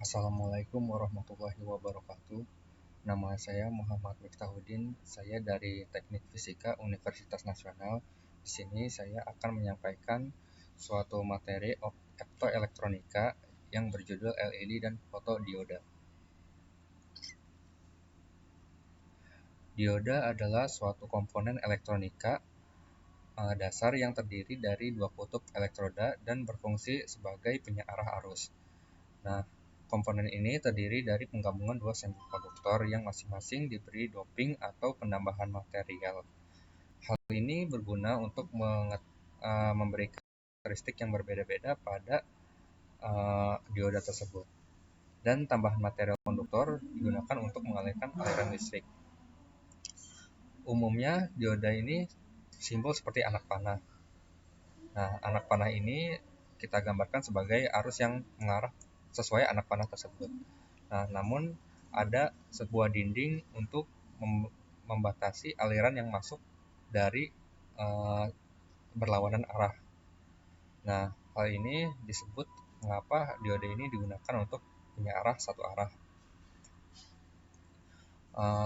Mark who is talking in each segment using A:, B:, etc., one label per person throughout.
A: Assalamualaikum warahmatullahi wabarakatuh. Nama saya Muhammad Miftahudin. Saya dari Teknik Fisika Universitas Nasional. Di sini saya akan menyampaikan suatu materi optoelektronika yang berjudul LED dan fotodioda. Dioda adalah suatu komponen elektronika dasar yang terdiri dari dua kutub elektroda dan berfungsi sebagai penyearah arus. Nah, komponen ini terdiri dari penggabungan dua semikonduktor yang masing-masing diberi doping atau penambahan material. Hal ini berguna untuk memberikan karakteristik yang berbeda-beda pada dioda tersebut. Dan tambahan material konduktor digunakan untuk mengalirkan aliran listrik. Umumnya dioda ini simbol seperti anak panah. Nah, anak panah ini kita gambarkan sebagai arus yang mengarah sesuai anak panah tersebut. Nah, namun ada sebuah dinding untuk membatasi aliran yang masuk dari berlawanan arah. Nah, hal ini disebut mengapa dioda ini digunakan untuk penyearah satu arah.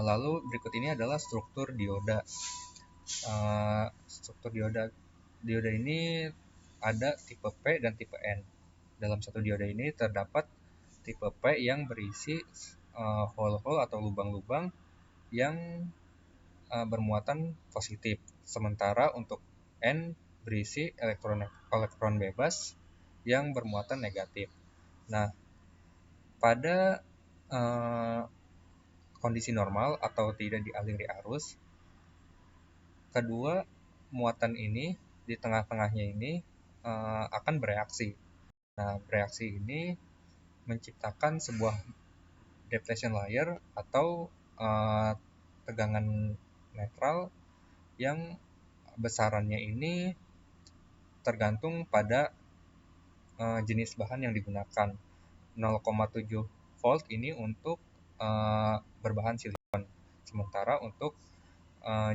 A: Lalu berikut ini adalah struktur dioda. Struktur dioda ini ada tipe P dan tipe N. Dalam satu dioda ini terdapat tipe P yang berisi hole-hole atau lubang-lubang yang bermuatan positif, sementara untuk N berisi elektron bebas yang bermuatan negatif. Nah, pada kondisi normal atau tidak dialiri arus, kedua muatan ini di tengah-tengahnya ini akan bereaksi. Nah, bereaksi ini menciptakan sebuah depletion layer atau tegangan netral yang besarannya ini tergantung pada jenis bahan yang digunakan. 0,7 volt ini untuk berbahan silikon, sementara untuk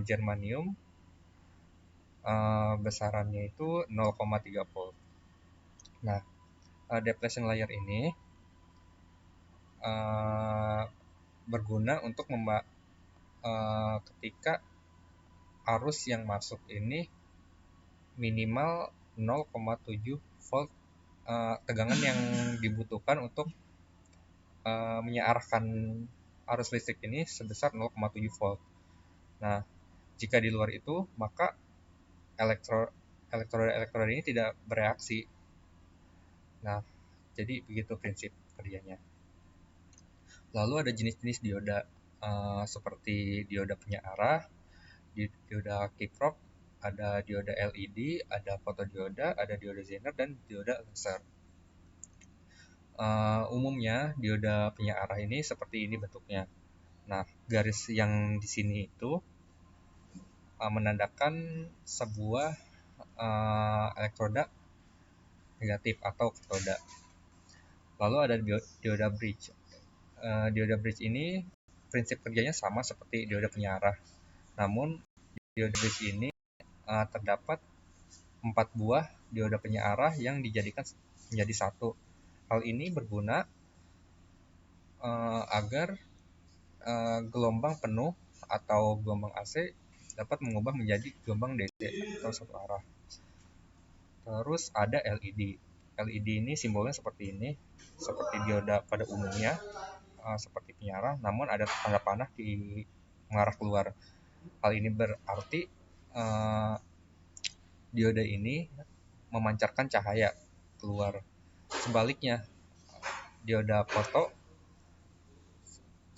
A: germanium besarannya itu 0,3 volt. Nah, depletion layer ini berguna untuk ketika arus yang masuk ini minimal 0,7 volt tegangan yang dibutuhkan untuk menyearahkan arus listrik ini sebesar 0,7 volt. Nah, jika di luar itu, maka elektroda ini tidak bereaksi. Nah, jadi begitu prinsip kerjanya. Lalu ada jenis-jenis dioda seperti dioda penyearah, dioda kiprok, ada dioda LED, ada fotodioda, ada dioda Zener, dan dioda laser. Umumnya dioda penyearah ini seperti ini bentuknya. Nah, garis yang di sini itu menandakan sebuah elektroda negatif atau katoda. Lalu ada dioda bridge. Dioda bridge ini prinsip kerjanya sama seperti dioda penyearah. Namun dioda bridge ini terdapat 4 buah dioda penyearah yang dijadikan menjadi satu. Hal ini berguna agar gelombang penuh atau gelombang AC dapat mengubah menjadi gelombang DC atau satu arah. Terus ada LED. LED ini simbolnya seperti ini, seperti dioda pada umumnya, seperti penyearah, namun ada tanda panah di mengarah keluar. Hal ini berarti dioda ini memancarkan cahaya keluar. Sebaliknya, dioda foto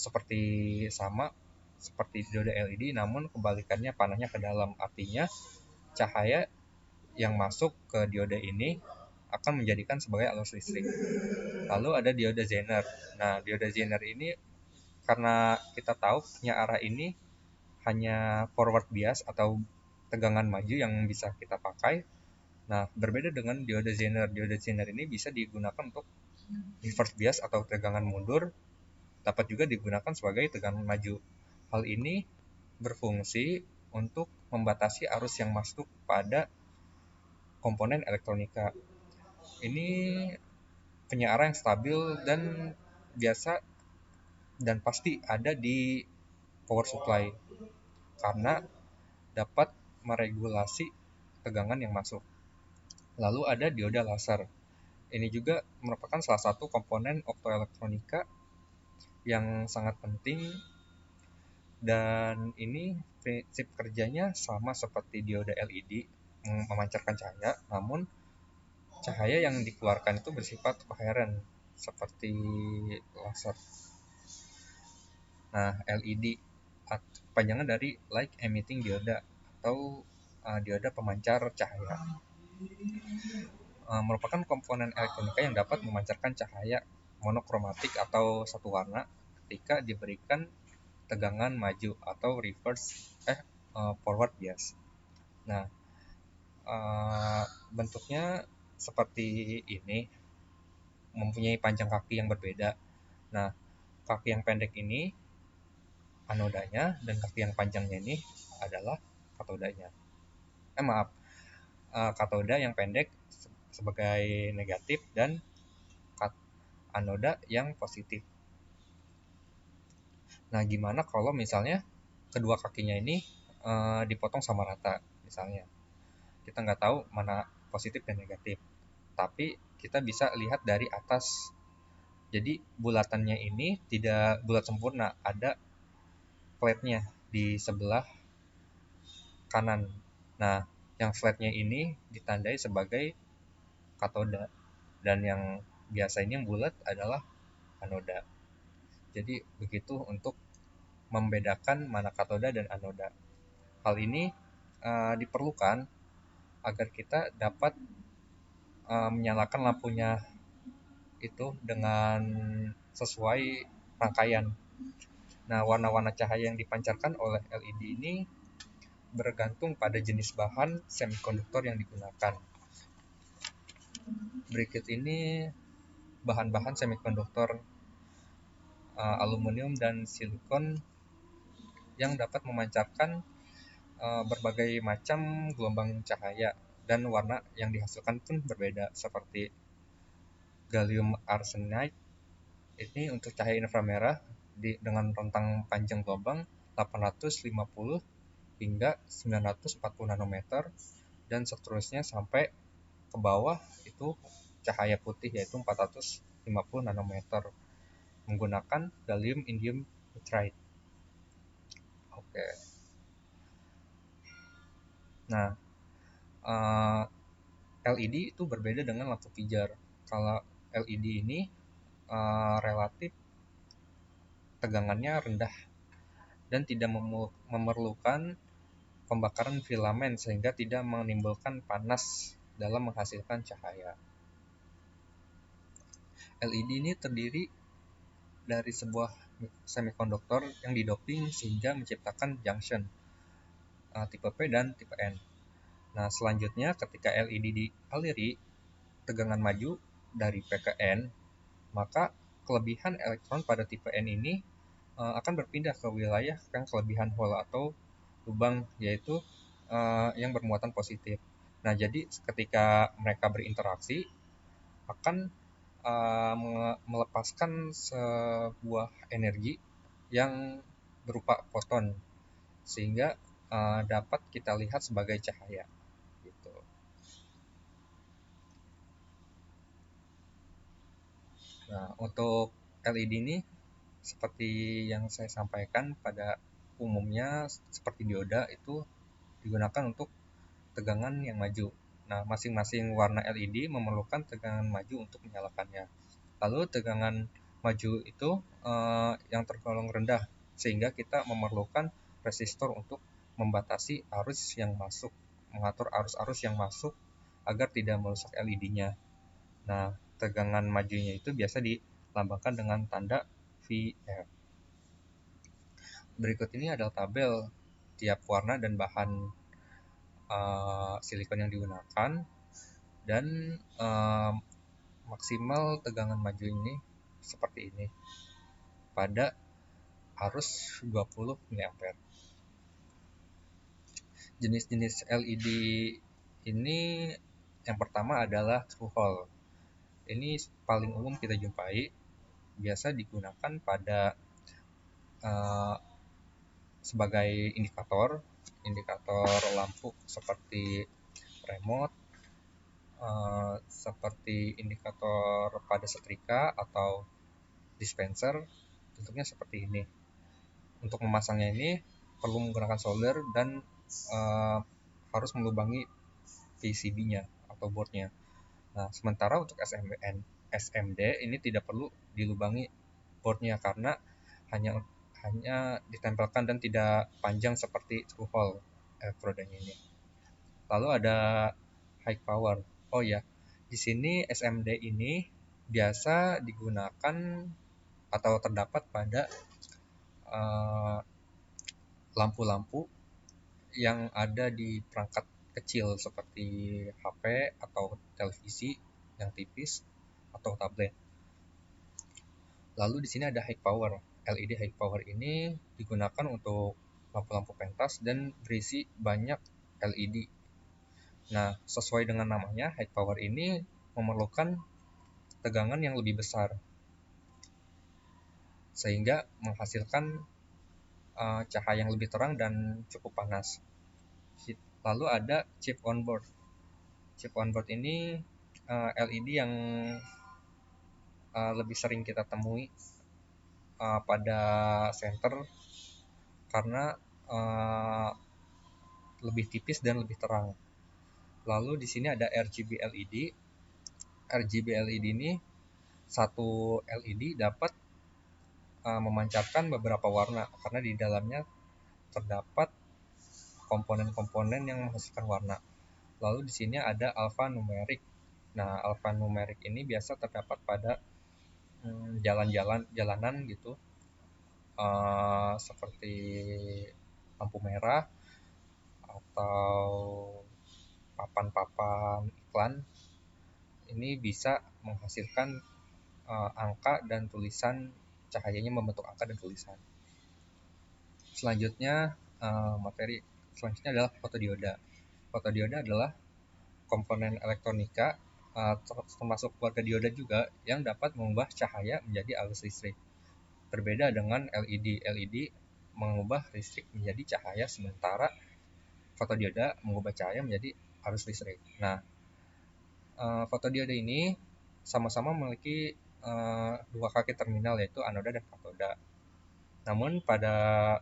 A: seperti dioda LED, namun kebalikannya panahnya ke dalam. Artinya cahaya yang masuk ke dioda ini akan menjadikan sebagai arus listrik. Lalu ada dioda Zener. Nah, dioda Zener ini karena kita tahu penyearah ini hanya forward bias atau tegangan maju yang bisa kita pakai. Nah, berbeda dengan dioda Zener. Dioda Zener ini bisa digunakan untuk reverse bias atau tegangan mundur, dapat juga digunakan sebagai tegangan maju. Hal ini berfungsi untuk membatasi arus yang masuk pada komponen elektronika. Ini penyearah yang stabil dan biasa dan pasti ada di power supply karena dapat meregulasi tegangan yang masuk. Lalu ada dioda laser. Ini juga merupakan salah satu komponen optoelektronika yang sangat penting, dan ini prinsip kerjanya sama seperti dioda LED, memancarkan cahaya, namun cahaya yang dikeluarkan itu bersifat koherent seperti laser. Nah, LED panjangan dari light emitting dioda atau dioda pemancar cahaya. Merupakan komponen elektronika yang dapat memancarkan cahaya monokromatik atau satu warna ketika diberikan tegangan maju atau forward bias. Nah, bentuknya seperti ini, mempunyai panjang kaki yang berbeda. Nah, kaki yang pendek ini anodanya dan kaki yang panjangnya ini adalah katodanya. Maaf, katoda yang pendek sebagai negatif dan anoda yang positif. Nah, gimana kalau misalnya kedua kakinya ini dipotong sama rata misalnya? Kita nggak tahu mana positif dan negatif, tapi kita bisa lihat dari atas. Jadi bulatannya ini tidak bulat sempurna, ada flatnya di sebelah kanan. Nah, yang flatnya ini ditandai sebagai katoda, dan yang biasa ini yang bulat adalah anoda. Jadi begitu untuk membedakan mana katoda dan anoda. Hal ini diperlukan agar kita dapat menyalakan lampunya itu dengan sesuai rangkaian. Nah, warna-warna cahaya yang dipancarkan oleh LED ini bergantung pada jenis bahan semikonduktor yang digunakan. Berikut ini bahan-bahan semikonduktor aluminium dan silikon yang dapat memancarkan berbagai macam gelombang cahaya, dan warna yang dihasilkan pun berbeda, seperti gallium arsenide ini untuk cahaya inframerah dengan rentang panjang gelombang 850 hingga 940 nanometer, dan seterusnya sampai ke bawah itu cahaya putih yaitu 450 nanometer menggunakan gallium indium nitride. Oke. Nah, LED itu berbeda dengan lampu pijar. Kalau LED ini relatif tegangannya rendah dan tidak memerlukan pembakaran filamen sehingga tidak menimbulkan panas dalam menghasilkan cahaya. LED ini terdiri dari sebuah semikonduktor yang didoping sehingga menciptakan junction tipe P dan tipe N. Nah, selanjutnya ketika LED dialiri tegangan maju dari P ke N, maka kelebihan elektron pada tipe N ini akan berpindah ke wilayah yang kelebihan hole atau lubang, yaitu yang bermuatan positif. Nah, jadi ketika mereka berinteraksi akan melepaskan sebuah energi yang berupa foton, sehingga dapat kita lihat sebagai cahaya. Gitu. Nah, untuk LED ini seperti yang saya sampaikan, pada umumnya seperti dioda itu digunakan untuk tegangan yang maju. Nah, masing-masing warna LED memerlukan tegangan maju untuk menyalakannya. Lalu tegangan maju itu yang tergolong rendah, sehingga kita memerlukan resistor untuk membatasi arus yang masuk, mengatur arus-arus yang masuk agar tidak merusak LED-nya. Nah, tegangan majunya itu biasa dilambangkan dengan tanda VF. Berikut ini adalah tabel tiap warna dan bahan silikon yang digunakan, dan maksimal tegangan maju ini seperti ini pada arus 20 mA. Jenis-jenis LED ini yang pertama adalah through hole. Ini paling umum kita jumpai. biasa digunakan pada sebagai indikator lampu seperti remote, seperti indikator pada setrika atau dispenser. Bentuknya seperti ini. Untuk memasangnya ini perlu menggunakan solder dan harus melubangi PCB-nya atau boardnya. Nah, sementara untuk SMD ini tidak perlu dilubangi boardnya karena hanya ditempelkan dan tidak panjang seperti through hole elektrodanya ini. Lalu ada high power. Oh ya, di sini SMD ini biasa digunakan atau terdapat pada lampu-lampu yang ada di perangkat kecil seperti HP atau televisi yang tipis atau tablet. Lalu di sini ada high power. LED high power ini digunakan untuk lampu-lampu pentas dan berisi banyak LED. Nah, sesuai dengan namanya, high power ini memerlukan tegangan yang lebih besar sehingga menghasilkan cahaya yang lebih terang dan cukup panas. Lalu ada chip on board. Chip on board ini LED yang lebih sering kita temui pada center karena lebih tipis dan lebih terang. Lalu di sini ada RGB LED. RGB LED ini satu LED dapat memancarkan beberapa warna karena di dalamnya terdapat komponen-komponen yang menghasilkan warna. Lalu di sini ada alphanumeric. Nah, alphanumeric ini biasa terdapat pada jalanan gitu, seperti lampu merah atau papan-papan iklan. Ini bisa menghasilkan angka dan tulisan, cahayanya membentuk angka dan tulisan. Selanjutnya materi selanjutnya adalah fotodioda. Fotodioda adalah komponen elektronika termasuk keluarga dioda juga yang dapat mengubah cahaya menjadi arus listrik. Berbeda dengan LED. LED mengubah listrik menjadi cahaya, sementara fotodioda mengubah cahaya menjadi arus listrik. Nah, fotodioda ini sama-sama memiliki dua kaki terminal, yaitu anoda dan katoda. Namun pada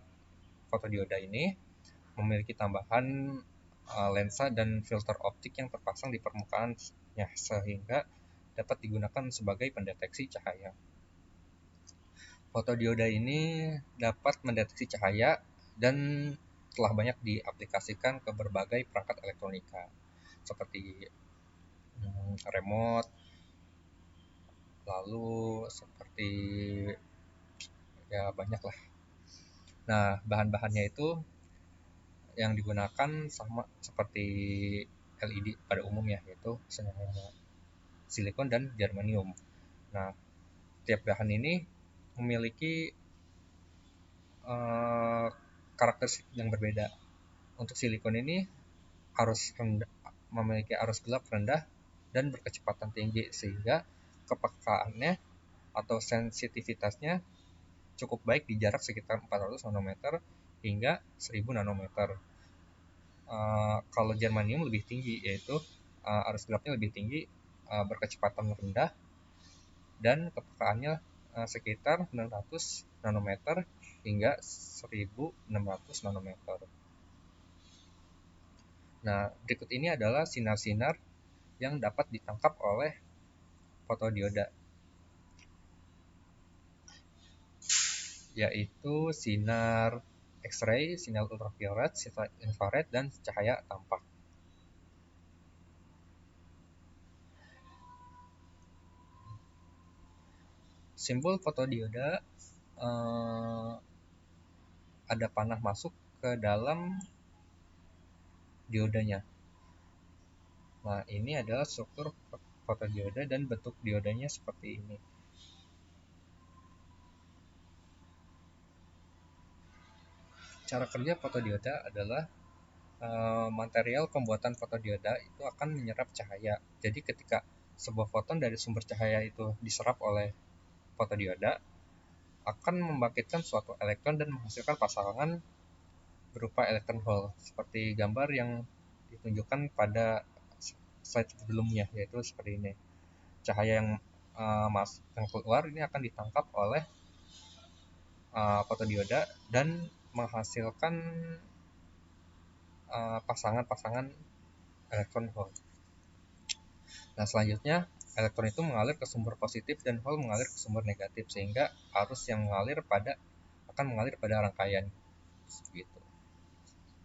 A: fotodioda ini memiliki tambahan lensa dan filter optik yang terpasang di permukaannya sehingga dapat digunakan sebagai pendeteksi cahaya. Fotodioda ini dapat mendeteksi cahaya dan telah banyak diaplikasikan ke berbagai perangkat elektronika seperti remote, lalu seperti ya banyak lah. Nah, bahan-bahannya itu yang digunakan sama seperti LED pada umumnya, yaitu silikon dan germanium. Nah, tiap bahan ini memiliki karakteristik yang berbeda. Untuk silikon ini memiliki arus gelap rendah dan berkecepatan tinggi sehingga kepekaannya atau sensitivitasnya cukup baik di jarak sekitar 400 nanometer hingga 1000 nanometer. Kalau germanium lebih tinggi, yaitu arus gelapnya lebih tinggi, berkecepatan rendah, dan kepekaannya sekitar 600 nanometer hingga 1600 nanometer. Nah, berikut ini adalah sinar-sinar yang dapat ditangkap oleh fotodioda, yaitu sinar X-ray, sinar ultraviolet, sinar infrared, dan cahaya tampak. Simbol fotodioda ada panah masuk ke dalam diodanya. Nah, ini adalah struktur fotodioda dan bentuk diodanya seperti ini. Cara kerja fotodioda adalah material pembuatan fotodioda itu akan menyerap cahaya. Jadi ketika sebuah foton dari sumber cahaya itu diserap oleh fotodioda akan membangkitkan suatu elektron dan menghasilkan pasangan berupa elektron hole seperti gambar yang ditunjukkan pada slide sebelumnya, yaitu seperti ini. Cahaya yang keluar ini akan ditangkap oleh fotodioda dan menghasilkan pasangan-pasangan elektron hole. Nah, selanjutnya elektron itu mengalir ke sumber positif dan hole mengalir ke sumber negatif, sehingga arus yang akan mengalir pada rangkaian gitu.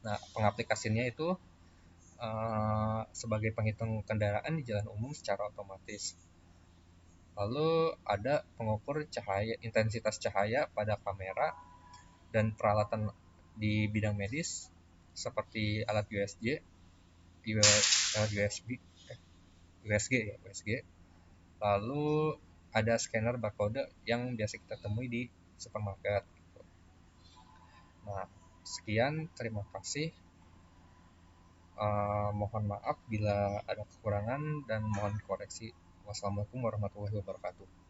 A: Nah, pengaplikasinya itu sebagai penghitung kendaraan di jalan umum secara otomatis. Lalu ada pengukur intensitas cahaya pada kamera dan peralatan di bidang medis seperti alat USG, USG. Lalu ada scanner barcode yang biasa kita temui di supermarket. Nah, sekian, terima kasih. Mohon maaf bila ada kekurangan dan mohon koreksi. Wassalamualaikum warahmatullahi wabarakatuh.